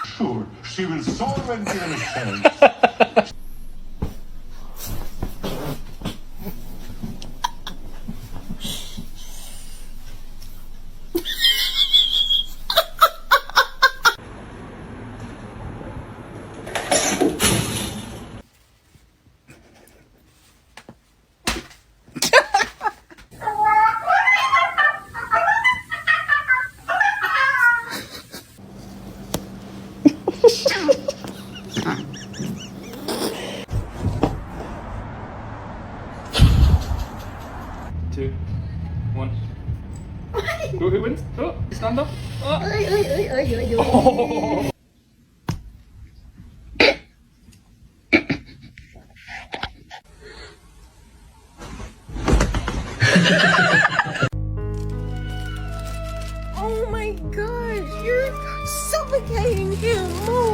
Sure, she will solve and give a chance. Two, one. Who wins? Oh, stand up. Oh. Oh my gosh, you're suffocating him. Move.